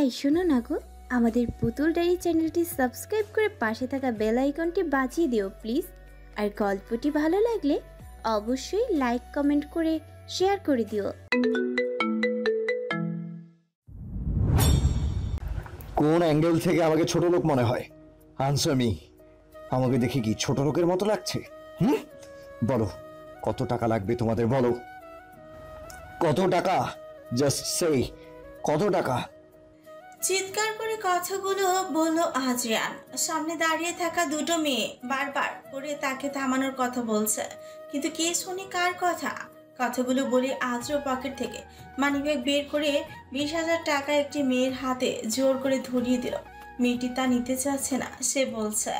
এই শোনো না গো, আমাদের পুতুল ডায়েরি চ্যানেলটি সাবস্ক্রাইব করে পাশে থাকা বেল আইকনটি বাজিয়ে দিও প্লিজ। আর গল্পটি ভালো লাগলে অবশ্যই লাইক কমেন্ট করে শেয়ার করে দিও। কোন অ্যাঙ্গেল থেকে আমাকে ছোট লোক মনে হয়? Answer me. আমাকে দেখে কি ছোট লোকের মতো লাগছে? বলো, কত টাকা লাগবে তোমাদের? বলো কত টাকা? জাস্ট সে কত টাকা? চিৎকার করে কথাগুলো বলল আদ্রিয়ান। সামনে দাঁড়িয়ে থাকা দুটো মেয়ে বারবার করে তাকে থামানোর কথা বলছে, কিন্তু কে শুনে কার কথা? কথাগুলো বলে আদ্র পকেট থেকে মানিব্যাগ বের করে 20,000 টাকা একটি মেয়ের হাতে জোর করে ধরিয়ে দিল। মেয়েটি তা নিতে চাচ্ছে না। সে বলছে,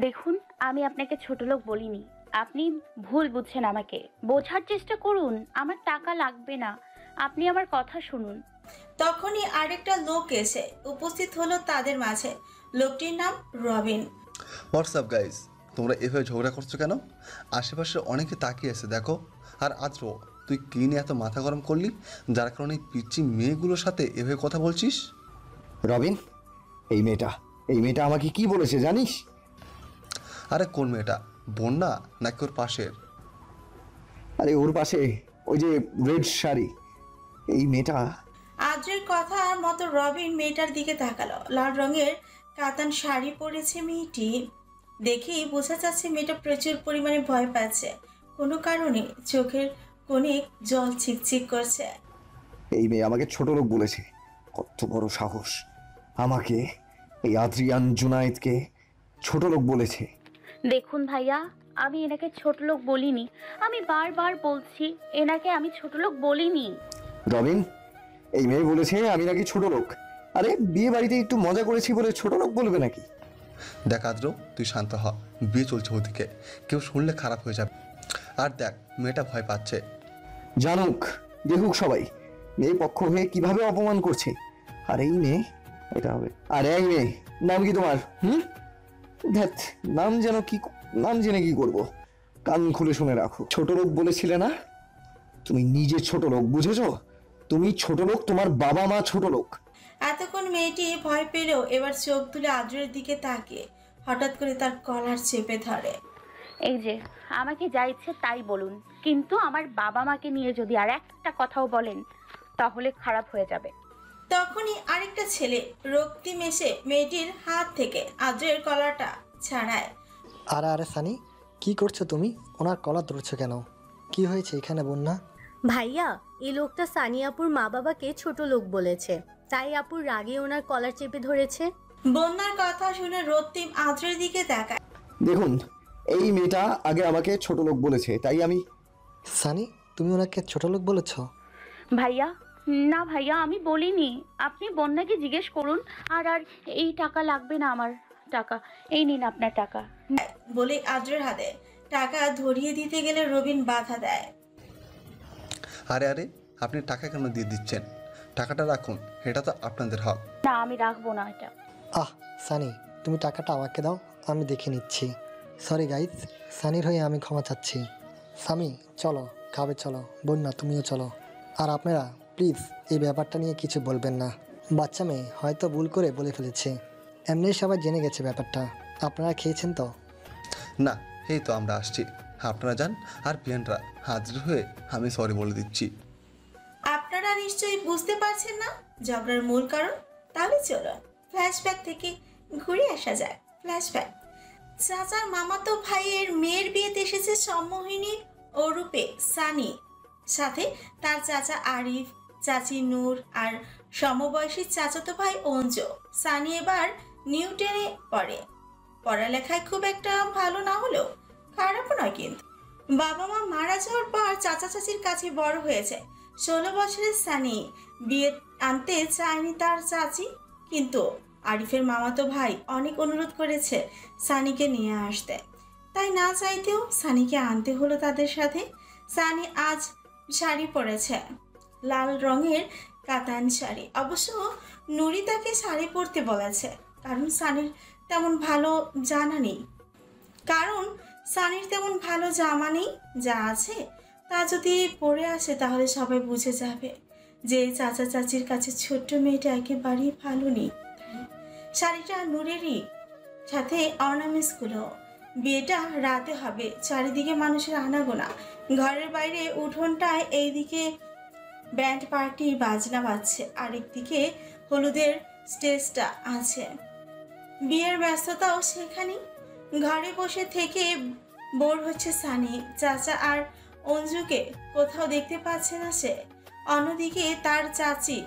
দেখুন, আমি আপনাকে ছোট লোক বলিনি, আপনি ভুল বুঝছেন। আমাকে বোঝার চেষ্টা করুন। আমার টাকা লাগবে না, আপনি আমার কথা শুনুন। তখনই আরেকটা লোক এসে উপস্থিত হলো তাদের মাঝে। লোকটির নাম রবিন। হোয়াটসঅ্যাপ গাইজ, তোমরা এভাবে ঝগড়া করছো কেন? আশেপাশে অনেকে তাকিয়ে আছে, দেখো। আর আদ্র, তুই কি নিয়ে এত মাথা গরম করলি, যার কারণে পিচ্ছি মেয়েগুলোর সাথে এভাবে কথা বলছিস? রবিন, এই মেয়েটা আমাকে কি বলেছে জানিস? আরে কোন মেয়েটা? বন্যা নাকি ওর পাশের? আরে ওর পাশে ওই যে রেড শাড়ি, এই মেয়েটা। আদ্রের কথার মতো রবিন মেয়েটার দিকে তাকালো। লাল রঙের কাতান শাড়ি পরেছে মেয়েটি। দেখেই বোঝা যাচ্ছে মেয়েটা প্রচুর পরিমাণে ভয় পাচ্ছে। কোনো কারণে চোখের কোণে জল ছিকছিক করছে। এই মেয়ে আমাকে ছোট লোক বলেছে। কত বড় সাহস! আমাকে, এই আদ্রিয়ান জুনায়েদকে ছোট লোক বলেছে। দেখুন ভাইয়া, আমি এনাকে ছোট লোক বলিনি। আমি বারবার বলছি, এনাকে আমি ছোট লোক বলিনি। রবিন, এই মেয়ে বলেছে আমি নাকি ছোট লোক। আরে বিয়ে বাড়িতে একটু মজা করেছি বলে ছোট লোক বলবে নাকি? দেখ আদ্র, তুই শান্ত হ। বিয়ে চলছে ওদিকে, কেউ শুনলে খারাপ হয়ে যাবে। আর দেখ, মেয়েটা ভয় পাচ্ছে। জানুক, দেখুক সবাই মেয়ে পক্ষ হয়ে কিভাবে অপমান করছে। আর এই মেয়ে, এটা হবে। আর এই মেয়ে, নাম কি তোমার? ধ্যাৎ, নাম জেনে কি করব? কান খুলে শুনে রাখো। ছোট লোক বলেছিলে না? তুমি নিজে ছোট লোক, বুঝেছো? তুমি ছোট লোক, তোমার বাবা মা ছোট লোক। এতক্ষণ মেয়েটি ভয় পেলেও এবার চোখ তুলে আদ্রের দিকে তাকিয়ে হঠাৎ করে তার কলার চেপে ধরে। এই যে, আমাকে যা ইচ্ছে তাই বলুন, কিন্তু আমার বাবা মাকে নিয়ে যদি আর একটা কথাও বলেন তাহলে খারাপ হয়ে যাবে। তখনই আরেকটা ছেলে রক্তিম এসে মেয়েটির হাত থেকে আদ্রের কলারটা ছাড়ায়। আরে সানি, কি করছো তুমি? ওনার কলার ধরছো কেন? কি হয়েছে এখানে বন্যা? ভাইয়া, এই লোকটা সানি আপুর মা বাবাকে ছোট লোক বলেছে, তাই আপুর রাগে ওনার কলার চেপে ধরেছে। বন্যার কথা শুনে রক্তিম আদ্রের দিকে তাকায়। দেখুন, এই মেয়েটা আগে আমাকে ছোট লোক বলেছে, তাই আমি। সানি, তুমি ওনাকে ছোট লোক বলেছো? ভাইয়া, না ভাইয়া, আমি বলিনি। আপনি বন্যাকে জিজ্ঞেস করুন। আর এই টাকা লাগবে না আমার। টাকা এই নিন, আপনার টাকা। বলে আদ্রের হাতে টাকা ধরিয়ে দিতে গেলে রবিন বাধা দেয়। আরে আরে, আপনি টাকা কেন দিয়ে দিচ্ছেন? টাকাটা রাখুন, এটা তো আপনাদের হক। না, আমি রাখবো না এটা। সানি, তুমি টাকাটা আমাকে দাও, আমি দেখে নিচ্ছি। সরি গাইজ, সানির হয়ে আমি ক্ষমা চাচ্ছি। সামি, চলো খাবে, চলো। বন্যা, তুমিও চলো। আর আপনারা প্লিজ এই ব্যাপারটা নিয়ে কিছু বলবেন না। বাচ্চা মেয়ে হয়তো ভুল করে বলে ফেলেছে, এমনি সবাই জেনে গেছে ব্যাপারটা। আপনারা খেয়েছেন তো? না, এই তো আমরা আসছি, আপনারা যান। আর পিয়ানরা হাজির হয়ে আমি সরি বলে দিচ্ছি। আপনারা নিশ্চয়ই বুঝতে পারছেন না ঝগড়ার মূল কারণ। তাহলে চলো ফ্ল্যাশব্যাক থেকে ঘুরে আসা যাক। ফ্ল্যাশব্যাক। চাচার মামাতো ভাইয়ের মেয়ের বিয়েতে এসেছে সম্মোহিনী ওরূপে সানি, সাথে তার চাচা আরিফ, চাচি নূর আর সমবয়সী চাচাতো ভাই অঞ্জু। সানি এবার নিউটেনে পড়ে। পড়ালেখায় খুব একটা ভালো না হলেও খারাপও নয়, কিন্তু বাবা মা মারা যাওয়ার পর চাচা চাচির কাছে বড় হয়েছে। 16 বছরের সানি বিয়ে আনতে চায়নি তার চাচি, কিন্তু আরিফের মামাতো ভাই অনেক অনুরোধ করেছে সানিকে নিয়ে আসতে, তাই না চাইতেও সানিকে আনতে হলো তাদের সাথে। সানি আজ শাড়ি পরেছে, লাল রঙের কাতান শাড়ি। অবশ্য নুরি তাকে শাড়ি পরতে বলেছে, কারণ সানির তেমন ভালো জামা নেই। যা আছে তা যদি পরে আসে তাহলে সবাই বুঝে যাবে যে চাচা চাচির কাছে ছোট্ট মেয়েটা একেবারেই ভালো নেই। শাড়িটা নূরেরই, সাথে অর্নামেন্টসগুলো। বিয়েটা রাতে হবে, চারিদিকে মানুষের আনাগোনা। ঘরের বাইরে উঠোনটায় এইদিকে ব্যান্ড পার্টি বাজনা বাজছে, আরেকদিকে হলুদের স্টেজটা আছে। বিয়ের ব্যস্ততাও সেখানেই। ঘরে বসে থেকে বোর হচ্ছে সানি। চাচা আর অঞ্জুকে কোথাও দেখতে পাচ্ছে না সে। অন্যদিকে তার চাচি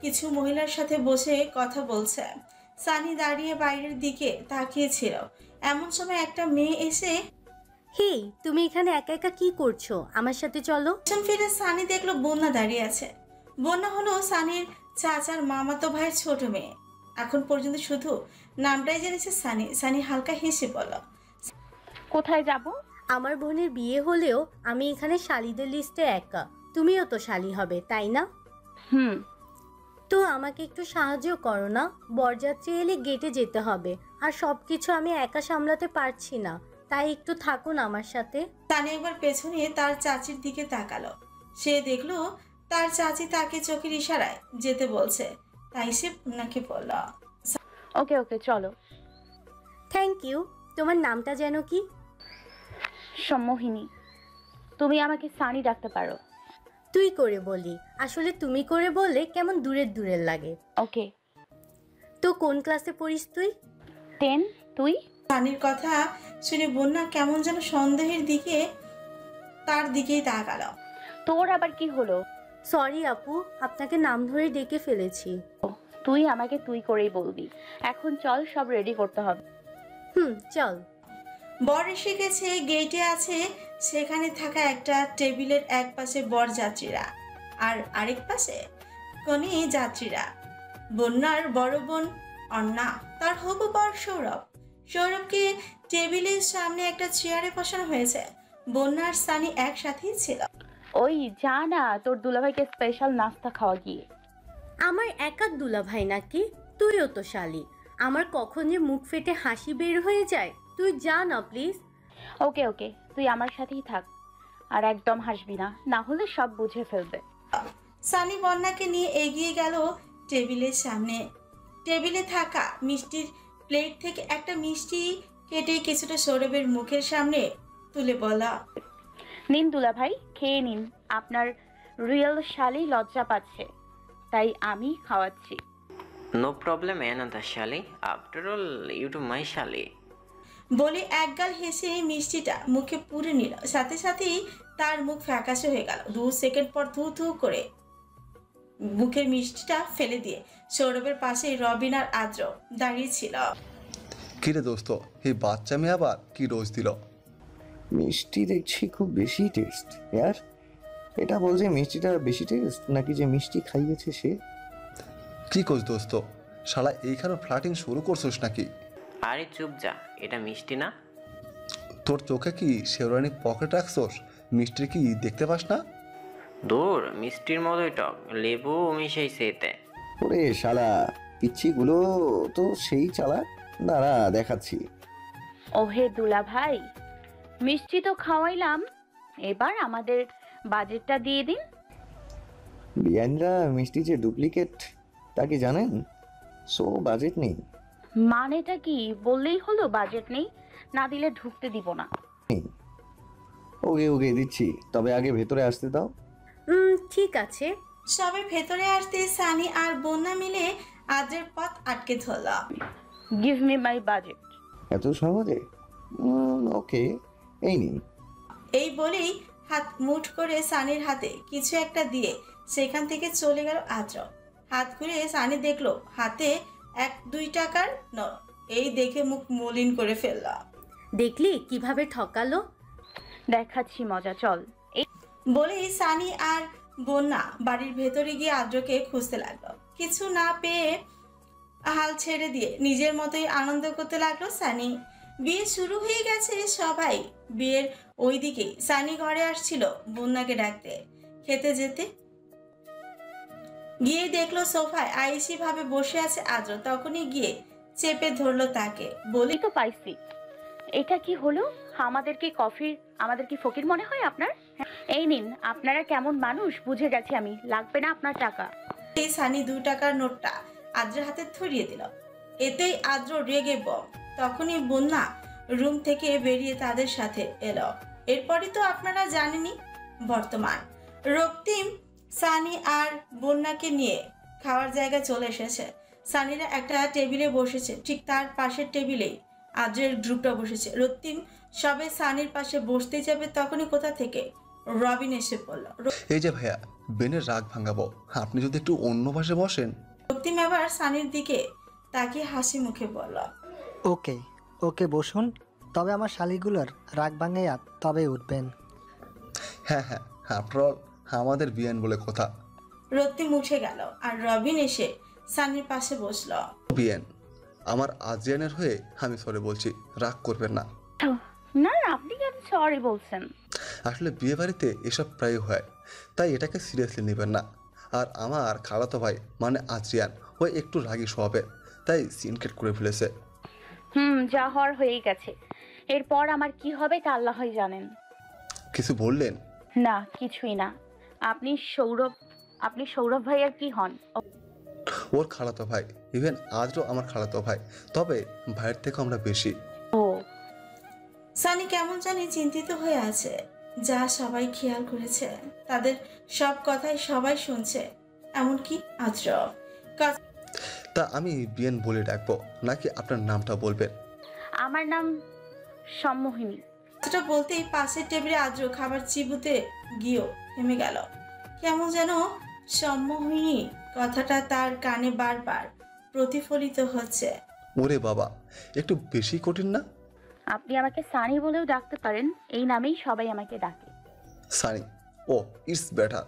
কিছু মহিলার সাথে বসে কথা বলছে। সানি দাঁড়িয়ে বাইরের দিকে তাকিয়েছিল। এমন সময় একটা মেয়ে এসে হেই, তুমি এখানে একা একা কি করছো? আমার সাথে চলো। পেছন ফিরে সানি দেখলো বন্যা দাঁড়িয়ে আছে। বন্যা হলো সানির চাচার মামাতো ভাইয়ের ছোট মেয়ে। এখন পর্যন্ত শুধু নামটাই জেনেছে সানি। সানি হালকা হেসে বলল, কোথায় যাব? আমার বোনের বিয়ে হলেও আমি এখানে শালিদের লিস্টে একা। তুমিও তো শালি হবে, তাই না? হুম। তো আমাকে একটু সাহায্য করো না। বরযাত্রী এলে গেটে যেতে হবে, আর সব কিছু আমি একা সামলাতে পারছি না, তাই একটু থাকুন আমার সাথে। সানি একবার পেছনে তার চাচির দিকে তাকালো। সে দেখলো তার চাচি তাকে চোখের ইশারায় যেতে বলছে, তাই সে পূর্ণাকে বলল, ওকে ওকে চলো। Thank you. তোমার নামটা যেন কি? সম্মোহিনী। তুমি আমাকে সানি ডাকতে পারো। তুই করে বলি, আসলে তুমি করে বললে কেমন দূরের দূরের লাগে। ওকে। তো কোন ক্লাসে পড়িস তুই? 10। তুই? সানির কথা শুনে বন্যা কেমন যেন সন্দেহের দিকে তার দিকেই তাকালো। তোর আবার কি হলো? সরি আপু, আপনাকে নাম ধরে ডেকে ফেলেছি। তুই আমাকে তুই করেই বলবি। এখন চল, সব রেডি করতে হবে। চল। বর এসে গেছে, গেটে আছে। সেখানে থাকা একটা টেবিলের এক পাশে বর যাত্রীরা আর আরেক পাশে কনে যাত্রীরা। বন্যার বড় বোন অন্না, তার হবু বর সৌরভ। সৌরভকে টেবিলের সামনে একটা চেয়ারে বসানো হয়েছে। বন্যার সানি একসাথেই ছিল। ওই যা না, তোর দুলাভাইকে স্পেশাল নাস্তা খাওয়া গিয়ে। আমার একা দুলা ভাই নাকি? তুইও তো শালি। আমার কখন যে মুখ ফেটে হাসি বের হয়ে যায়। তুই যা না প্লিজ। ওকে ওকে, তুই আমার সাথেই থাক, আর একদম হাসবি না, না হলে সব বুঝে ফেলবে। সানি বন্যাকে নিয়ে এগিয়ে গেল টেবিলের সামনে। টেবিলে থাকা মিষ্টির প্লেট থেকে একটা মিষ্টি কেটে কিছুটা সৌরভের মুখের সামনে তুলে বলা, নিন দুলাভাই, খেয়ে নিন। আপনার রিয়েল শালি লজ্জা পাচ্ছে, তাই আমি খাওয়াচ্ছি। No problem, Ananta Shali. After all, you to my Shali. বলে একগাল হেসে মিষ্টিটা মুখে পুরে নিল। সাথে সাথেই তার মুখ ফ্যাকাশে হয়ে গেল। 2 সেকেন্ড পর থু থু করে মুখের মিষ্টিটা ফেলে দিয়ে সৌরভের পাশে রবিন আর আদ্র দাঁড়িয়ে ছিল। কিরে দোস্ত, এই বাচ্চা মেয়ে আবার কি রোজ দিল? মিষ্টি দেখছি খুব বেশি টেস্ট ইয়ার। এটা বলছে মিষ্টিটা বেশি টেস্ট নাকি যে মিষ্টি খাইয়েছে সে? কি কোস দোস্ত, শালা এইখানে ফ্লাটিং শুরু করছিস নাকি? আরে চুপ যা, এটা মিষ্টি না। তোর চোখে কি শেওরানি পকেট রাখছোস? মিষ্টি কি দেখতে পাস না? দূর, মিষ্টির মতোই টক, লেবু মিশাইছে এতে। ওরে শালা, পিচ্ছিগুলো তো সেই চালাক। দাঁড়া দেখাচ্ছি। ওহে দুলাভাই, মিষ্টি তো খাওয়াইলাম, এবার আমাদের বাজেটটা দিয়ে দিন। বিয়ানরা মিষ্টি যে ডুপ্লিকেট তা কি জানেন? সো বাজেট নেই। মানেটা কি বললেই হলো? বাজেট নেই, না দিলে ঢুকতে দিব না। ওকে ওকে দিচ্ছি, তবে আগে ভেতরে আসতে দাও। ঠিক আছে। সবে ভেতরে আসতে সানি আর বন্যা মিলে আদ্রের পথ আটকে ধরল। Give me my budget. এত সহজে? ওকে, এই নিন। এই বলেই হাত মুঠ করে সানির হাতে কিছু একটা দিয়ে সেখান থেকে চলে গেল আদ্র। হাত ঘুরে সানি দেখলো হাতে 1-2 টাকার নোট। এই দেখে মুখ মলিন করে ফেলল। দেখলি কিভাবে ঠকালো? দেখাচ্ছি মজা, চল। বলেই সানি আর বন্যা বাড়ির ভেতরে গিয়ে আদ্রকে খুঁজতে লাগলো। কিছু না পেয়ে হাল ছেড়ে দিয়ে নিজের মতোই আনন্দ করতে লাগলো সানি। বিয়ে শুরু হয়ে গেছে সবাই। বিয়ের ওই দিকে সানি ঘরে আসছিল বন্যাকে ডাকতে খেতে যেতে। গিয়ে দেখলো সোফায় আয়েশি ভাবে বসে আছে আদ্র। তখনই গিয়ে চেপে ধরলো তাকে, বলি, তো পাইছি, এটা কি হলো? আমাদের কি ফকির মনে হয় আপনার? এই নিন, আপনারা কেমন মানুষ বুঝে গেছি আমি। লাগবে না আপনার টাকা। এই সানি 2 টাকার নোটটা আদ্রের হাতে ধরিয়ে দিল। এতেই আদ্র রেগে বম। তখনই বন্যা রুম থেকে বেরিয়ে তাদের সাথে এলো। এরপরই তো আপনারা জানেনই বর্তমান। রক্তিম সানি আর বন্যাকে নিয়ে খাওয়ার জায়গায় চলে এসেছে। সানিরা একটা টেবিলে বসেছে, ঠিক তার পাশের টেবিলেই আদ্রের গ্রুপটা বসেছে। রক্তিম সবে সানির পাশে বসতে যাবে তখনই কোথা থেকে রবিন এসে পড়ল। এই যে ভাইয়া, বেনের রাগ ভাঙাবো, আপনি যদি একটু অন্য পাশে বসেন। রক্তিম এবার সানির দিকে তাকিয়ে হাসি মুখে বলল, ওকে ওকে বসুন, তবে আমার শালিগুলোর রাগ ভাঙাইয়া তবে উঠবেন। হ্যাঁ হ্যাঁ, আফটার অল আমাদের বিয়ান বলে কথা। রক্তিম উঠে গেল আর রবিন এসে সানির পাশে বসলো। বিয়ান, আমার আজিয়ানের হয়ে আমি সরি বলছি, রাগ করবেন না। না, আপনি কেন সরি বলছেন? আসলে বিয়ে বাড়িতে এসব প্রায় হয়, তাই এটাকে সিরিয়াসলি নেবেন না। আর আমার খালাতো ভাই মানে আদ্রিয়ান, ও একটু রাগী স্বভাবের, তাই সিনকেট করে ফেলেছে। যা হওয়ার হয়েই গেছে। এরপর আমার কি হবে তা আল্লাহই জানেন। কিছু বললেন? না, কিছুই না। আপনি সৌরভ ভাইয়ার কি হন? ওর খালাতো ভাই, ইভেন আজও আমার খালাতো ভাই, তবে ভাইয়ের থেকে আমরা বেশি। ও। সানি কেমন জানি চিন্তিত হয়ে আছে। যা সবাই খেয়াল করেছে, তাদের সব কথাই সবাই শুনছে, এমনকি আদ্র। তা আমি বিয়ান বলে ডাকবো নাকি আপনার নামটা বলবেন? আমার নাম সম্মোহিনী। কথাটা বলতেই পাশের টেবিলে আদ্র খাবার চিবুতে গিয়েও থেমে গেল। কেমন যেন সম্মোহিনী কথাটা তার কানে বারবার প্রতিফলিত হচ্ছে। ওরে বাবা, একটু বেশি কঠিন না? আপনি আমাকে সানি বলেও ডাকতে পারেন, এই নামেই সবাই আমাকে ডাকে। সানি? ও, ইটস বেটার।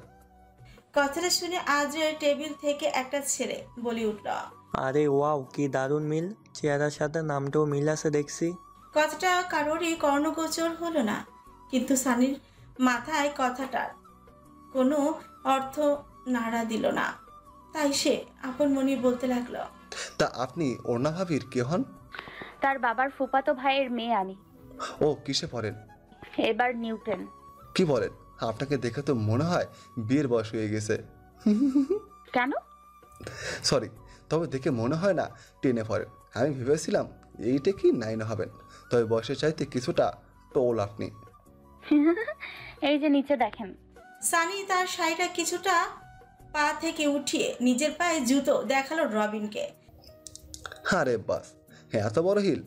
কথাটা শুনে আদ্রের টেবিল থেকে একটা ছেলে বলে উঠল, আরে ওয়াও, কি দারুণ মিল! চেহারার সাথে নামটাও মিল আছে দেখছি। কথাটা কারোরই কর্ণগোচর হলো না, কিন্তু সানির মাথায় কথাটার কোনো অর্থ নাড়া দিল না। তাই সে আপন মনে বলতে লাগলো, তা আপনি অর্ণা ভাবির কে হন? তার বাবার ফুফাতো ভাইয়ের মেয়ে আমি। ও, কিসে পড়েন? এবার নিউটন। কি বলেন? আপনাকে দেখে তো মনে হয় বিয়ের বয়স হয়ে গেছে। কেন? সরি, তবে দেখে মনে হয় না 10-এ পড়েন। আমি ভেবেছিলাম 8-এ কি 9-এ হবেন, তবে বয়সের চাইতে কিছুটা টোল আপনি। এই যে নিচে দেখেন। সানি তার শাড়িটা কিছুটা পা থেকে উঠিয়ে নিজের পায়ে জুতো দেখালো রবিনকে। আরে বাস, এত বড় হিল,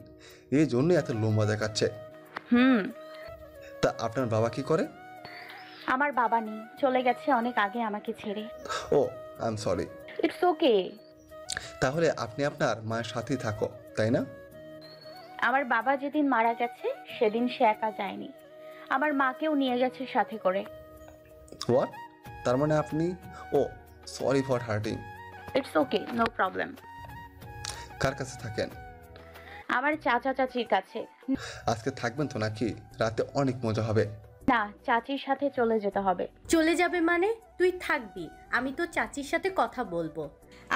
এই জন্যই এত লম্বা দেখাচ্ছে। তা আপনার বাবা কি করে? আমার বাবা নেই, চলে গেছে অনেক আগে আমাকে ছেড়ে। Oh, I am sorry. It's okay. তাহলে আপনি আপনার মায়ের সাথেই থাকো, তাই না? আমার বাবা যেদিন মারা গেছে সেদিন সে একা যায়নি, আমার মাকেও নিয়ে গেছে সাথে করে। হোয়াট? তার মানে আপনি... oh, sorry for hurting. It's okay, no problem. কার কাছে থাকেন? আমার চাচা চাচির কাছে। আজকে থাকবেন তো নাকি? রাতে অনেক মজা হবে। না, চাচির সাথে চলে যেতে হবে। চলে যাবে মানে? তুই থাকবি, আমি তো চাচির সাথে কথা বলবো।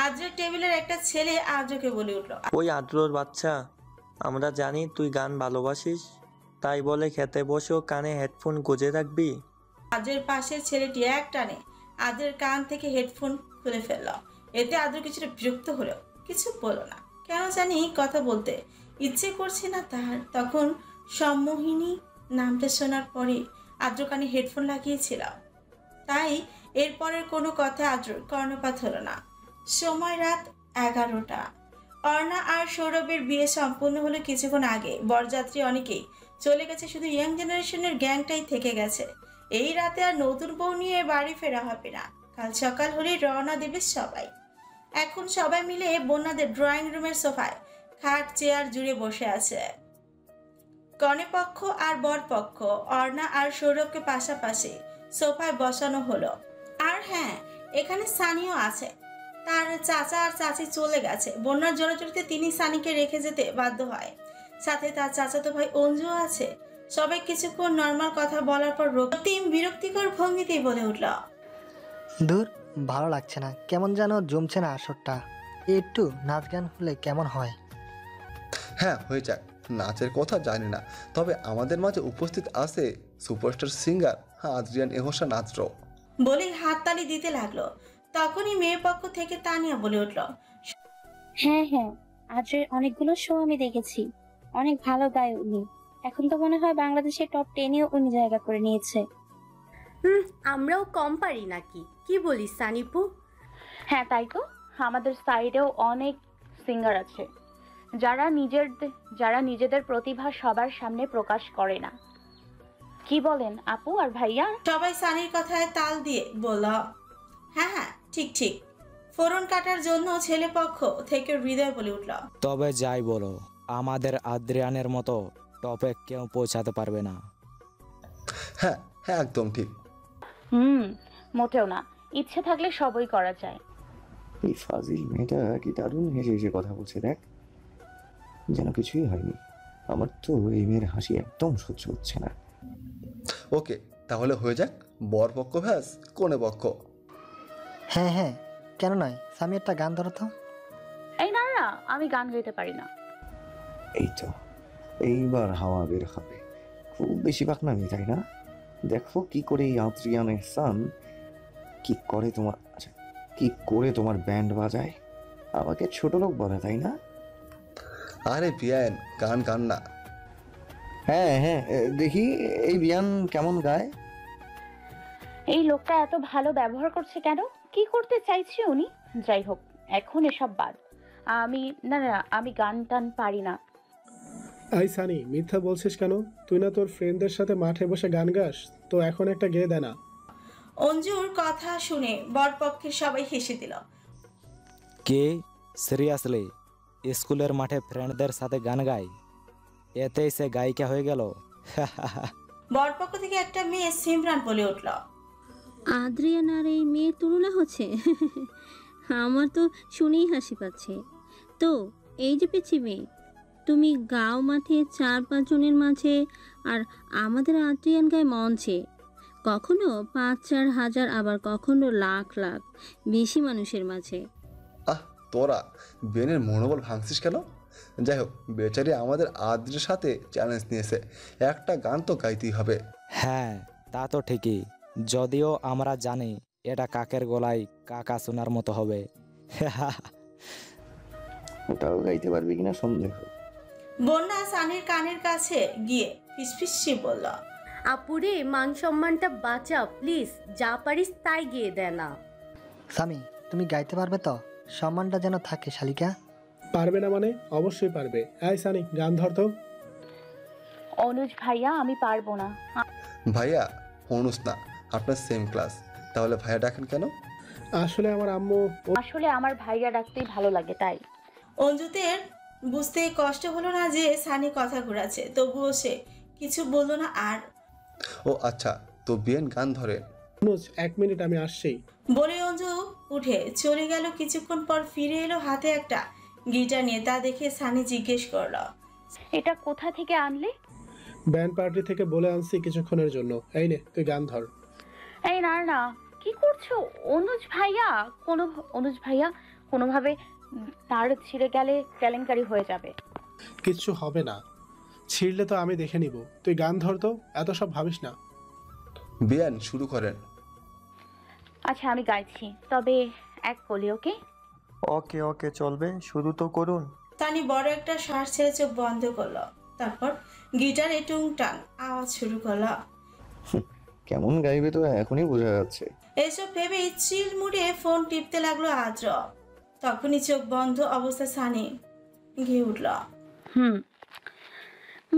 আদ্রের টেবিলের একটা ছেলে আদ্রকে বলে উঠল, ওই আদ্রর বাচ্চা, আমরা জানি তুই গান ভালোবাসিস, তাই বলে খেতে বসেও কানে হেডফোন গুঁজে রাখবি? আদ্রের পাশের ছেলেটি এক টানে আদ্রের কান থেকে হেডফোন খুলে ফেলল। এতে আদ্র কিছুটা বিরক্ত হলো, কিছু বলল না। কেন জানি কথা বলতে ইচ্ছে করছে না তার। তখন সম্মোহিনী নামটা শোনার পরে আদ্র কানে হেডফোন লাগিয়েছিল, তাই এরপরের কোনো কথা আদ্রর কর্ণপাত হলো না। সময় রাত 11টা। অর্ণা আর সৌরভের বিয়ে সম্পূর্ণ হলো কিছুক্ষণ আগে। বরযাত্রী অনেকেই চলে গেছে, শুধু ইয়াং জেনারেশনের গ্যাংটাই থেকে গেছে। এই রাতে আর নতুন বউ নিয়ে বাড়ি ফেরা হবে না, কাল সকাল হলেই রওনা দেবে সবাই। এখন সবাই মিলে বন্যাদের ড্রয়িং রুমের সোফায় খাট চেয়ার জুড়ে বসে আছে। কনে পক্ষ আর বর পক্ষ অর্ণা আর সৌরভকে পাশাপাশি সোফায় বসানো হলো। আর হ্যাঁ, এখানে সানিও আছে। তার চাচা আর চাচি চলে গেছে। বন্যার জড়জড়িতে তিনি সানিকে রেখে যেতে বাধ্য হয়। সাথে তার চাচাতো ভাই অঞ্জু আছে। সবাই কিছুক্ষণ নর্মাল কথা বলার পর রক্তিম বিরক্তিকর ভঙ্গিতেই বলে উঠল, দূর, ভালো লাগছে না, কেমন যেন জমছে না আসরটা। একটু নাচ গান হলে কেমন হয়? হ্যাঁ, হয়ে যাক, নাচের কথা জানি না, তবে আমাদের মাঝে উপস্থিত আছে সুপারস্টার সিঙ্গার আদ্রিয়ান এহসান আদ্র। বলেই হাততালি দিতে লাগলো। তখনই মেয়ের পক্ষ থেকে তানিয়া বলে উঠল, হ্যাঁ হ্যাঁ, আজের অনেকগুলো শো আমি দেখেছি, অনেক ভালো গায় উনি। এখন তো মনে হয় বাংলাদেশের টপ 10-এও উনি জায়গা করে নিয়েছে। আমরাও কম পারি নাকি, কি বলিস সানিপু? হ্যাঁ তাই তো, আমাদের সাইডেও অনেক সিঙ্গার আছে যারা নিজেদের প্রতিভা সবার সামনে প্রকাশ করে না। কি বলেন আপু আর ভাইয়া? সবাই সানির কথায় তাল দিয়ে বলল, হ্যাঁ হ্যাঁ ঠিক ঠিক। ফোরন কাটার জন্য ছেলে পক্ষ থেকে হৃদয় বলে উঠল, তবে যাই বলো, আমাদের আদ্রিয়ানের মতো টপে কেউ পৌঁছাতে পারবে না। হ্যাঁ হ্যাঁ একদম ঠিক। মোটেও না, ইচ্ছে থাকলে সবই করা যায়। এই ফাজিল মেয়েটা কি দারুণ হেসে হেসে কথা বলছে, দেখ যেন কিছুই হয়নি। আমার তো এই মেয়ের হাসি একদম সহ্য হচ্ছে না। ওকে, তাহলে হয়ে যাক বর পক্ষ ভ্যাস কনে পক্ষ। হ্যাঁ হ্যাঁ, কেন নয়? সামি একটা গান ধরো তো। এই না না, আমি গান গাইতে পারি না। এই তো এইবার হাওয়া বের হবে। খুব বেশি পাকনামি তাই না? দেখো কি করে এই আদ্রিয়ান এহসান কি করে তোমার ব্যান্ড বাজায়। আমাকে ছোট লোক বলে তাই না? আরে বিয়ান, গান গান না। হ্যাঁ হ্যাঁ, দেখি এই বিয়ান কেমন গায়। এই লোকটা এত ভালো ব্যবহার করছে কেন? কি করতে চাইছে উনি? যাই হোক, এখন এসব বাদ। আমি গান টান পারি না। আই সানি, মিথ্যা বলছিস কেন? তুই না তোর ফ্রেন্ডদের সাথে মাঠে বসে গান গাস? তো এখন একটা গেয়ে দে না। অঞ্জুর কথা শুনে বরপক্ষের সবাই হেসে দিল। কে সিরিয়াসলি স্কুলের মাঠে ফ্রেন্ডদের সাথে গান গায়? এতেই সে গায়িকা হয়ে গেল? বরপক্ষ থেকে একটা মেয়ে সিমরান বলে উঠল, আদ্রিয়ান আর এই মেয়ের তুলনা হচ্ছে? আমার তো শুনেই হাসি পাচ্ছে। তো এই যে পিচ্ছি মেয়ে, তুমি গাও মাঠে 4-5 জনের মাঝে, আর আমাদের আদ্রিয়ান গায়ে মঞ্চে, কখনো 5-4 হাজার, আবার কখনো লাখ লাখ বেশি মানুষের মাঝে। তোরা বেনের মনোবল ভাঙছিস কেন? যাই হোক, বেচারি আমাদের আদ্রের সাথে চ্যালেঞ্জ নিয়েছে, একটা গান তো গাইতেই হবে। হ্যাঁ তা তো ঠিকই, যদিও আমরা জানি এটা কাকের গলায় কাকা শোনার মতো হবে। ওটাও গাইতে পারবি কিনা সন্দেহ। বন্যা সানির কানের কাছে গিয়ে ফিসফিসি বলল, আপুরে, মান সম্মানটা বাঁচা প্লিজ, যা পারিস তাই গিয়ে দে না। সামি, তুমি গাইতে পারবে তো? সম্মানটা যেন থাকে শালিকা। পারবে না মানে? অবশ্যই পারবে। আই সানি, গান ধর তো। অনুজ ভাইয়া, আমি পারবো না। ভাইয়া অনুজ না, আপনার সেম ক্লাস, তাহলে ভাইয়া ডাকেন কেন? আসলে আমার ভাইয়া ডাকতেই ভালো লাগে তাই। অঞ্জুতের বুঝতে কষ্ট হলো না যে সানি কথা ঘুরাচ্ছে, তবুও সে কিছু বলল না। আর ও আচ্ছা, তো বিয়ান গান ধরেন। অনুজ, 1 মিনিট, আমি আসছি বলে অঞ্জু উঠে চলে গেল। কিছুক্ষণ পর ফিরে এলো হাতে একটা গিটার নিয়ে। তা দেখে সানি জিজ্ঞেস করলো, এটা কোথা থেকে আনলে? ব্যান্ড পার্টি থেকে বলে আনছি কিছুক্ষণের জন্য। এই নে, তুই গান ধর। এই না না, কি করছো অনুজ ভাইয়া? কোনোভাবে তার ছিঁড়ে গেলে কেলেঙ্কারি হয়ে যাবে। কিচ্ছু হবে না, ছিঁড়লে তো আমি দেখে নিব। তুই গান ধর তো, এত সব ভাবিস না। বিয়ান শুরু করেন। আচ্ছা আমি গাইছি, তবে এক কলি। ওকে ওকে ওকে, চলবে, শুরু তো করুন। সানি বড় একটা শ্বাস ছেড়ে চোখ বন্ধ করলো, তারপর গিটারে টুংটাং আওয়াজ শুরু করলো। কেমন গাইবে তো এখনই বোঝা যাচ্ছে। এসব ভেবে চিল মুড়ে ফোন টিপতে লাগলো আদ্র। তখনই চোখ বন্ধ অবস্থা সানি গিয়ে উঠল,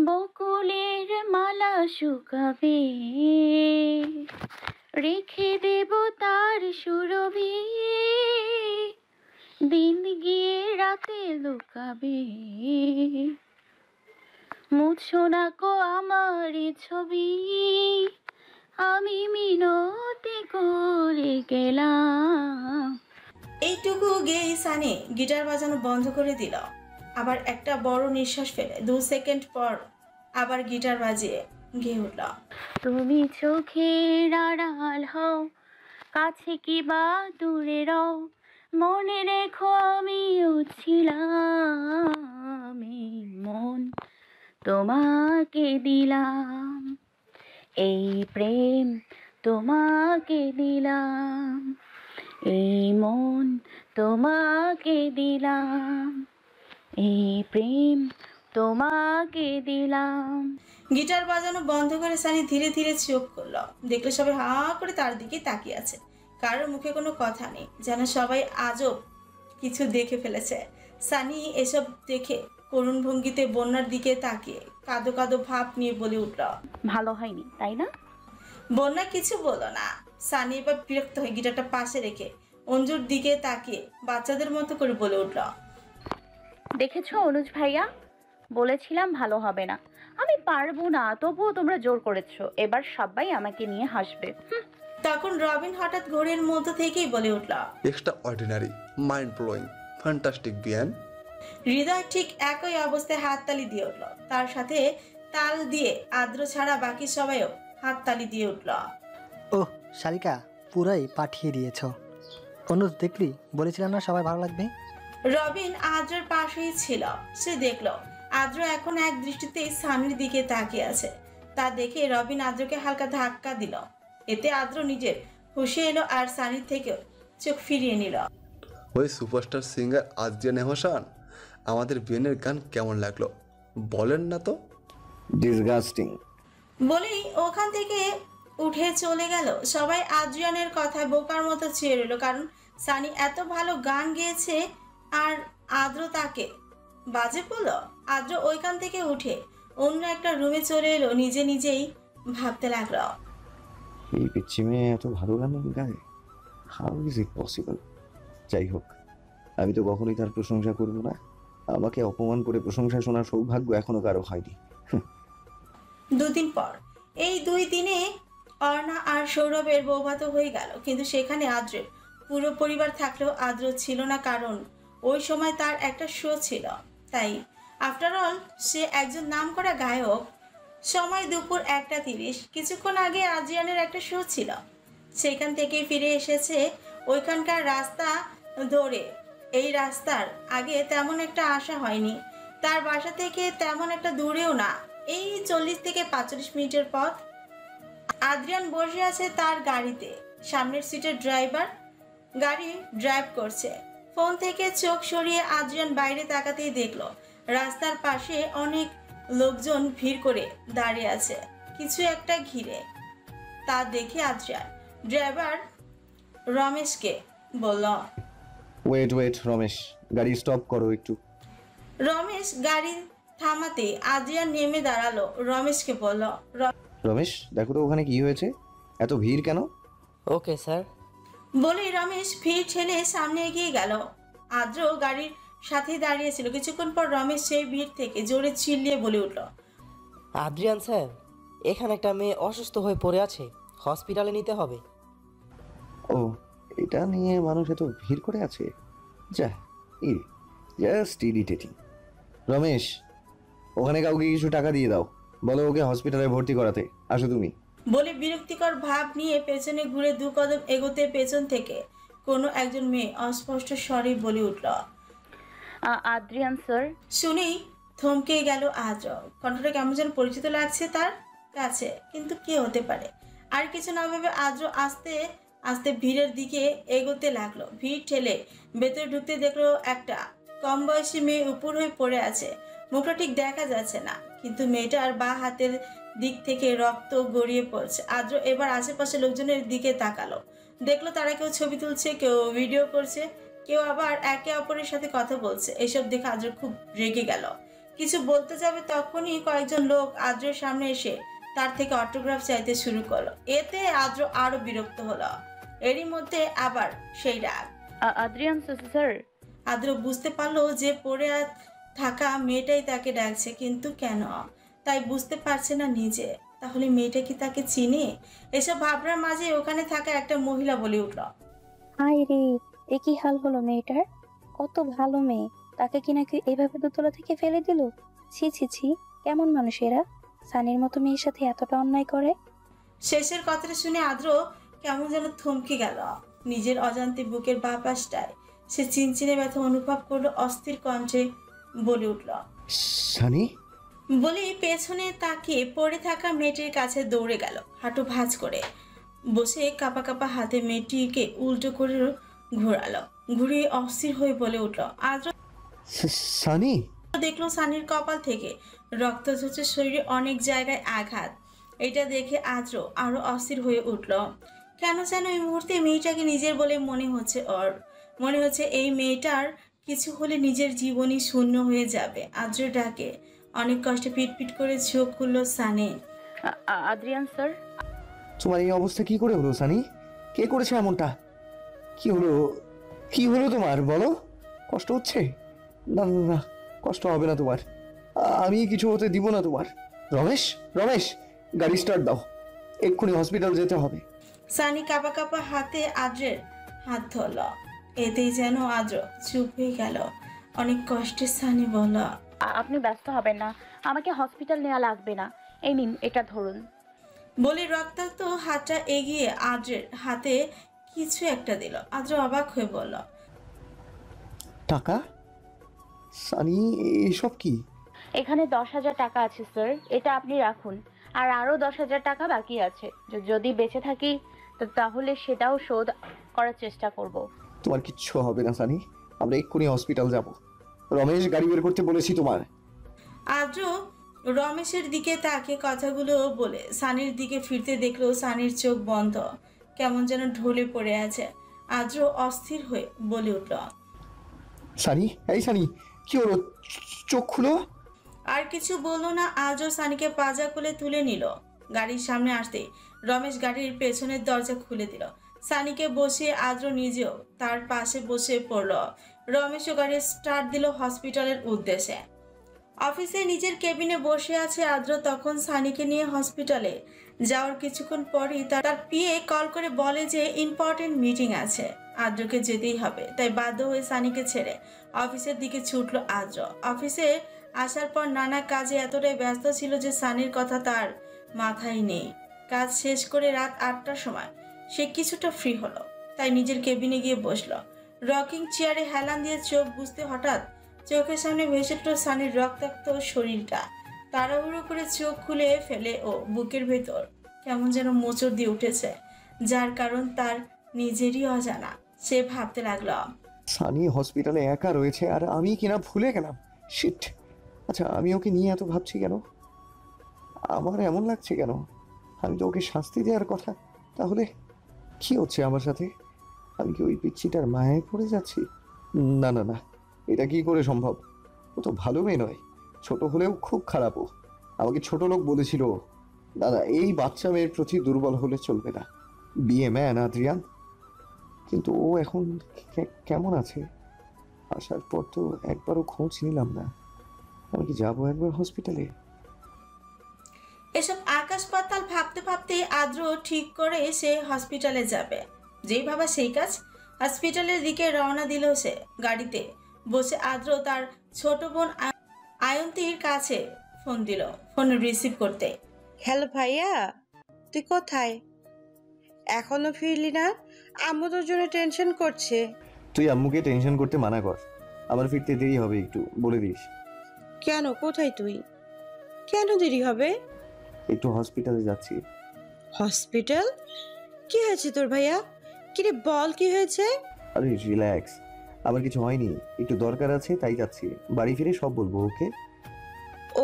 বকুলের মালা শুকাবে, রেখে দেব তার সুরভি, দিন গিয়ে রাতে লুকাবে, মুছো না কো আমার ছবি, আমি মিনতি করে গেলাম। এইটুকু গেয়ে সানি গিটার বাজানো বন্ধ করে দিল। আবার একটা বড় নিঃশ্বাস ফেলে 2 সেকেন্ড পর আবার গিটার বাজিয়ে গেয়ে উঠল, তুমি চোখের আড়াল হও, কাছে কি বা দূরে রও, মনে রেখো আমিও ছিলাম, এই মন তোমাকে দিলাম, এই প্রেম তোমাকে দিলাম, এই মন তোমাকে দিলাম, এই প্রেম তোমাকে দিলাম। গিটার বাজানো বন্ধ করে সানি ধীরে ধীরে চোখ করলো। দেখলো সবাই হা করে তার দিকে তাকিয়ে আছে। কারোর মুখে কোনো কথা নেই, যেন সবাই আজব কিছু দেখে ফেলেছে। সানি এসব দেখে করুণ ভঙ্গিতে বন্যার দিকে তাকিয়ে কাঁদো কাঁদো ভাব নিয়ে বলে উঠল, ভালো হয়নি তাই না? বন্যা কিছু বলো না। সানি এবার বিরক্ত হয়ে গিটারটা পাশে রেখে অঞ্জুর দিকে তাকিয়ে বাচ্চাদের মতো করে বলে উঠল, দেখেছো অনুজ ভাইয়া, বলেছিলাম ভালো হবে না, আমি পারবো না, তবুও তোমরা জোর করেছো, এবার সবাই আমাকে নিয়ে হাসবে। তখন রবিন হঠাৎ ঘোরের মধ্য থেকেই বলে উঠল, extra ordinary, mind blowing, fantastic বিয়ান। হৃদয় ঠিক একই অবস্থায় হাততালি দিয়ে উঠল। তার সাথে তাল দিয়ে আদ্র ছাড়া বাকি সবাইও হাততালি দিয়ে উঠল। ওহ শালিকা, পুরাই পাঠিয়ে দিয়েছ। অনুজ দেখলি, বলেছিলাম না সবাই ভালো লাগবে। রবিন আদ্রের পাশেই ছিল। সে দেখলো আদ্র এখন এক দৃষ্টিতে সানির দিকে তাকিয়ে আছে। তা দেখে রবিন আদ্রকে হালকা ধাক্কা দিল। এতে আদ্র নিজের হুঁশে এলো আর সানির থেকেও চোখ ফিরিয়ে নিল। ওই সুপারস্টার সিঙ্গার আদ্রিয়ান এহসান, আমাদের বিয়ানের গান কেমন লাগলো বলেন না তো? ডিসগাস্টিং বলেই ওখান থেকে উঠে চলে গেল। সবাই আদ্রিয়ানের কথায় বোকার মতো চেয়ে রইল, কারণ সানি এত ভালো গান গেয়েছে আর আদ্র তাকে বাজে বলল। আদ্র ওইখান থেকে উঠে অন্য একটা রুমে চলে এলো। নিজে নিজেই ভাবতে লাগলো, এই পিচ্ছি মেয়ে এত ভালো গান গায়, হাউ ইজ ইট পসিবল? যাই হোক, আমি তো কখনোই তার প্রশংসা করব না। আমাকে অপমান করে প্রশংসা শোনার সৌভাগ্য এখনো কারো হয়নি। দুদিন পর, এই 2 দিনে অর্ণা আর সৌরভের বৌভাত হয়ে গেল। কিন্তু সেখানে আদ্রের পুরো পরিবার থাকলেও আদ্র ছিল না, কারণ ওই সময় তার একটা শো ছিল। তাই আফটার অল সে একজন নামকরা গায়ক। সময় দুপুর 1:30। কিছুক্ষণ আগে আদ্রিয়ানের একটা শো ছিল, সেখান থেকে ফিরে এসেছে। ওইখানকার রাস্তা ধরে, এই রাস্তার আগে তেমন একটা আসা হয়নি। তার বাসা থেকে তেমন একটা দূরেও না, এই 40 থেকে 45 মিনিটের পথ। আদ্রিয়ান বসে আছে তার গাড়িতে, সামনের সিটের ড্রাইভার গাড়ি ড্রাইভ করছে। ফোন থেকে চোখ সরিয়ে আদ্রিয়ান বাইরে তাকাতেই দেখলো রাস্তার পাশে অনেক লোকজন ভিড় করে দাঁড়িয়ে আছে কিছু একটা ঘিরে। তা দেখে আদ্রিয়ান ড্রাইভার রমেশকে বলল, ওয়েট রমেশ, গাড়ি স্টপ করো একটু। রমেশ গাড়ি থামাতে আদ্রিয়ান নেমে দাঁড়ালো। রমেশকে বলল, রমেশ দেখো তো ওখানে কি হয়েছে, এত ভিড় কেন? Okay sir. বলে রমেশ ভিড় ঠেলে সামনে এগিয়ে গেল। আদ্র গাড়ির সাথে দাঁড়িয়েছিল। কিছুক্ষণ পর রমেশ সেই ভিড় থেকে জোরে চিল্লিয়ে বলে উঠল, আদ্রিয়ান স্যার, এখানে একটা মেয়ে অসুস্থ হয়ে পড়ে আছে, হসপিটালে নিতে হবে। ও, এটা নিয়ে মানুষ এত ভিড় করে আছে? যা, জাস্ট ইরিটেটিং। রমেশ, ওখানে কাউকে কিছু টাকা দিয়ে দাও, বলো ওকে হসপিটালে ভর্তি করাতে। আসো তুমি। বলে বিরক্তিকর ভাব নিয়ে পেছনে ঘুরে 2 কদম এগোতে পেছন থেকে কোনো একজন মেয়ে অস্পষ্ট স্বরে বলে উঠল, আদ্রিয়ান স্যার। শুনেই থমকে গেল আদ্র। কণ্ঠটা কেমন যেন পরিচিত লাগছে তার কাছে, কিন্তু কে হতে পারে? আর কিছু না ভেবে আদ্র আস্তে আস্তে ভিড়ের দিকে এগোতে লাগলো। ভিড় ঠেলে ভেতরে ঢুকতে দেখলো একটা কম বয়সী মেয়ে উপর হয়ে পড়ে আছে। মুখটা ঠিক দেখা যাচ্ছে না, কিন্তু মেয়েটার বাঁ হাতের দিক থেকে রক্ত গড়িয়ে পড়ছে। আদ্র এবার আশেপাশে লোকজনের দিকে তাকালো। দেখলো তারা কেউ ছবি তুলছে, কেউ ভিডিও করছে, কেউ আবার একে অপরের সাথে কথা বলছে। এসব দেখে আদ্র খুব রেগে গেল। কিছু বলতে যাবে তখনই কয়েকজন লোক আদ্রের সামনে এসে তার থেকে অটোগ্রাফ চাইতে শুরু করলো। এতে আদ্র আরো বিরক্ত হলো। এরই মধ্যে আবার সেই রাগ। Adrian sir. আদ্র বুঝতে পারলো যে পড়ে থাকা মেয়েটাই তাকে ডাকছে, কিন্তু কেন তাই বুঝতে পারছে না নিজে। তাহলে মেয়েটা কি তাকে চিনে? এসব ভাবনার মাঝে ওখানে থাকা একটা মহিলা বলে উঠল, হায় রে, এ কি হাল হলো মেয়েটার? কত ভালো মেয়ে, তাকে কি নাকি এইভাবে দোতলা থেকে ফেলে দিল? ছি ছি ছি, কেমন মানুষেরা সানির মতো মেয়ের সাথে এতটা অন্যায় করে? শেষের কথাটা শুনে আদ্র কেমন যেন থমকে গেল। নিজের অজান্তে বুকের বাঁ পাশটায় সে চিনচিনে ব্যথা অনুভব করলো। অস্থির কণ্ঠে বলে উঠল, সানি, বলেই পেছনে তাকিয়ে পড়ে থাকা মেয়েটির কাছে দৌড়ে গেল। হাঁটু ভাঁজ করে বসে কাঁপা কাঁপা হাতে মেয়েটিকে উল্টো করে ঘোরালো। ঘুরিয়ে অস্থির হয়ে বলে উঠল। আদ্র সানি দেখলো সানির কপাল থেকে রক্ত ঝরছে, শরীরে অনেক জায়গায় আঘাত। এটা দেখে আদ্র আরো অস্থির হয়ে উঠল। কেন যেন এই মুহূর্তে মেয়েটাকে নিজের বলে মনে হচ্ছে। ওর মনে হচ্ছে এই মেয়েটার কিছু হলে নিজের জীবনই শূন্য হয়ে যাবে। আদ্র ডাকে অনেক কষ্টে পিটপিট করে চোখ খুলল সানি। Adrian sir. তোমার এই অবস্থা কি করে হলো সানি? কে করেছে এমনটা? কি হলো? কি হলো তোমার? বলো। কষ্ট হচ্ছে? না না না, কষ্ট হবে না তোমার। আমি কিছু হতে দিব না তোমার। রমেশ, রমেশ, গাড়ি স্টার্ট দাও, এক্ষুনি হসপিটাল যেতে হবে। সানি কাঁপা কাঁপা হাতে আদ্রের হাত ধরল। এতেই যেন আদ্র চুপ হয়ে গেল। অনেক কষ্টে সানি বলল, আপনি ব্যস্ত হবেন না, আমাকে হসপিটাল নেওয়া লাগবে না, এই নিন এটা ধরুন। বলে রক্তাক্ত হাতটা এগিয়ে আদ্রের হাতে কিছু একটা দিল। আদ্র অবাক হয়ে বলল, টাকা? সানি, এসব কি? এখানে 10,000 টাকা আছে স্যার, এটা আপনি রাখুন। আর আরও 10,000 টাকা বাকি আছে, যদি বেঁচে থাকি তাহলে সেটাও শোধ করার চেষ্টা করব। তোমার কিচ্ছু হবে না সানি, আমরা এক্ষুনি হসপিটাল যাব। রমেশ, গাড়ি বের করতে বলেছি তোমার। আদ্র রমেশের দিকে তাকে কথাগুলো বলে সানির দিকে ফিরতে দেখলো সানির চোখ বন্ধ, কেমন যেন ঢলে পড়ে আছে। আদ্র অস্থির হয়ে বলে উঠল, সানি, এই সানি, কি হলো? চোখ খুলো। আর কিছু বললো না। আদ্র সানিকে পাজা কোলে তুলে নিল। গাড়ির সামনে আসতে রমেশ গাড়ির পেছনের দরজা খুলে দিল। সানিকে বসিয়ে আদ্র নিজেও তার পাশে বসে পড়ল। রমেশও গাড়ি স্টার্ট দিল হসপিটালের উদ্দেশ্যে। অফিসে নিজের কেবিনে বসে আছে আদ্র তখন সানিকে নিয়ে হসপিটালে যাওয়ার কিছুক্ষণ পরই তার পিএ কল করে বলে যে ইম্পর্টেন্ট মিটিং আছে, আদ্রকে যেতেই হবে। তাই বাধ্য হয়ে সানিকে ছেড়ে অফিসের দিকে ছুটলো আদ্র। অফিসে আসার পর নানা কাজে এতটাই ব্যস্ত ছিল যে সানির কথা তার মাথায় নেই। কাজ শেষ করে রাত 8টার সময় সে কিছুটা ফ্রি হলো, তাই নিজের কেবিনে গিয়ে বসলো। রকিং চেয়ারে হেলান দিয়ে চোখ বুঝতে হঠাৎ চোখের সামনে ভেসে উঠল সানির রক্তাক্ত শরীরটা। তাড়াহুড়ো করে চোখ খুলে ফেলে ও বুকের ভেতর কেমন যেন মোচড় দিয়ে উঠেছে, যার কারণ তার নিজেরই অজানা। সে ভাবতে লাগলো, সানি হসপিটালে একা রয়েছে আর আমি কিনা ভুলে গেলাম। শিট। আচ্ছা, আমি ওকে নিয়ে এত ভাবছি কেন? আমার এমন লাগছে কেন? আমি তো ওকে শাস্তি দেওয়ার কথা। তাহলে কি হচ্ছে আমার সাথে? আমি কি ওই পিচ্ছিটার মায়ায় পড়ে যাচ্ছি? না না না, এটা কি করে সম্ভব? ও তো ভালো মেয়ে নয়, ছোট হলেও খুব খারাপও। আমাকে ছোট লোক বলেছিল। দাদা, এই বাচ্চা মেয়ের প্রতি দুর্বল হলে চলবে না। বিয়ে ম্যান আদ্রিয়ান। কিন্তু ও এখন কেমন আছে? আসার পর তো একবারও খোঁজ নিলাম না। আমি কি যাবো একবার হসপিটালে? এসব আকাশ পাতাল ভাবতে ভাবতে আদ্র ঠিক করে সে হসপিটালে যাবে। যেই ভাবা সেই কাজ। হসপিটালের দিকে রওনা দিল সে। গাড়িতে বসে আদ্র তার ছোট বোন আয়ন্তীর কাছে ফোন দিল। ফোন রিসিভ করতে, হ্যালো ভাইয়া, তুই কোথায়? এখনো ফিরলি না? আম্মু তোর জন্য টেনশন করছে। তুই আম্মুকে টেনশন করতে মানা কর, আমার ফিরতে দেরি হবে, একটু বলে দিস। কেন, কোথায় তুই? কেন দেরি হবে? একটু হসপিটালে যাচ্ছি। হসপিটাল? কি হয়েছে তোর ভাইয়া? কিরে বল, কি হয়েছে? আরে রিল্যাক্স, আমার কিছু হয়নি, একটু দরকার আছে তাই যাচ্ছি। বাড়ি ফিরে সব বলবো। ওকে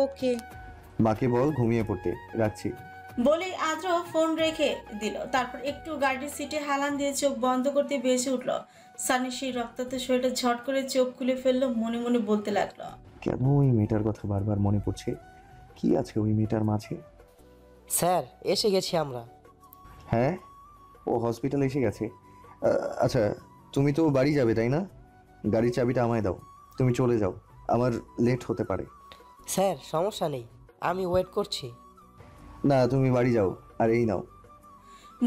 ওকে। মাকে বল ঘুমিয়ে পড়তে। রাখছি। বলে আদ্র ফোন রেখে দিল। তারপর একটু গাড়ির সিটে হেলান দিয়ে চোখ বন্ধ করতে ভেসে উঠল সানির সেই রক্তাক্ত শরীরটা। ঝট করে চোখ খুলে ফেললো, মনে মনে বলতে লাগলো, কেন ওই মেয়েটার কথা বারবার মনে পড়ছে? কি আছে ওই মেয়েটার মাঝে? স্যার, এসে গেছি আমরা। হ্যাঁ, ও হসপিটালে এসে গেছে। আচ্ছা, তুমি তো বাড়ি যাবে তাই না? গাড়ির চাবিটা আমায় দাও, তুমি চলে যাও, আমার লেট হতে পারে। স্যার, সমস্যা নেই, আমি ওয়েট করছি। না, তুমি বাড়ি যাও, আর এই নাও।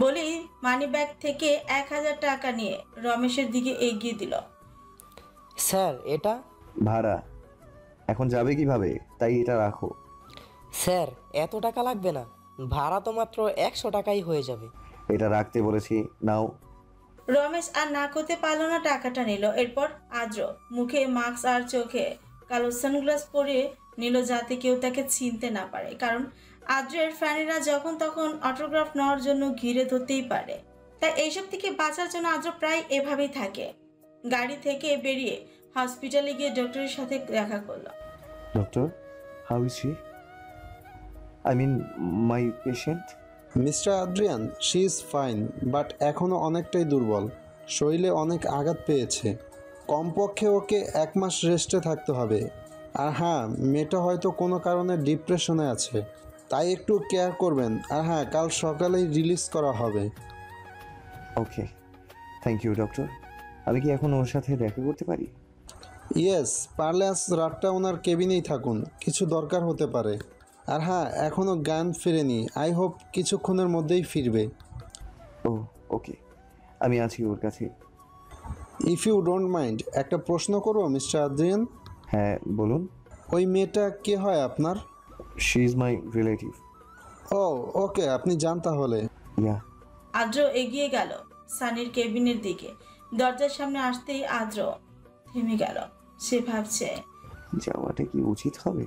বলেই মানি ব্যাগ থেকে 1000 টাকা নিয়ে রমেশের দিকে এগিয়ে দিল। স্যার, এটা ভাড়া। এখন যাবে কিভাবে, তাই এটা রাখো। স্যার, এত টাকা লাগবে না, ভাড়া তো মাত্র 100 টাকাই হয়ে যাবে। এটা রাখতে বলেছি, নাও। রমেশ আর না করতে পারলো না, টাকাটা নিল। এরপর আদ্র মুখে মাস্ক আর চোখে কালো সানগ্লাস পরে নিল যাতে কেউ তাকে চিনতে না পারে, কারণ আদ্রের ফ্যানেরা যখন তখন অটোগ্রাফ নেওয়ার জন্য ঘিরে ধরতেই পারে। তাই এইসব থেকে বাঁচার জন্য আদ্র প্রায় এভাবেই থাকে। গাড়ি থেকে বেরিয়ে হসপিটালে গিয়ে ডক্টরের সাথে দেখা করলো। Doctor, how is she? I mean my patient. Mister Adrian, she is fine, but এখনও অনেকটাই দুর্বল। শরীরে অনেক আঘাত পেয়েছে। কমপক্ষে ওকে 1 মাস রেস্টে থাকতে হবে। আর হ্যাঁ, মেয়েটা হয়তো কোনো কারণে ডিপ্রেশনে আছে, তাই একটু কেয়ার করবেন। আর হ্যাঁ, কাল সকালেই রিলিজ করা হবে। ওকে, থ্যাংক ইউ ডক্টর। আমি কি এখন ওর সাথে দেখা করতে পারি? ইয়েস, পারলে আজ রাতটা ওনার কেবিনেই থাকুন, কিছু দরকার হতে পারে। আর হ্যাঁ, এখনও জ্ঞান ফেরেনি। আই হোপ কিছুক্ষণের মধ্যেই ফিরবে। ও ওকে, আমি আছি ওর কাছে। ইফ ইউ ডোন্ট মাইন্ড, একটা প্রশ্ন করবো মিস্টার আদ্রিয়ান? হ্যাঁ বলুন। ওই মেয়েটা কে হয় আপনার? She is my relative. Oh okay, আপনি যান তাহলে। ইয়া। আদ্র এগিয়ে গেল সানির কেবিনের দিকে। দরজার সামনে আসতেই আদ্র থেমে গেল। সে ভাবছে, যাওয়াটা কি উচিত হবে?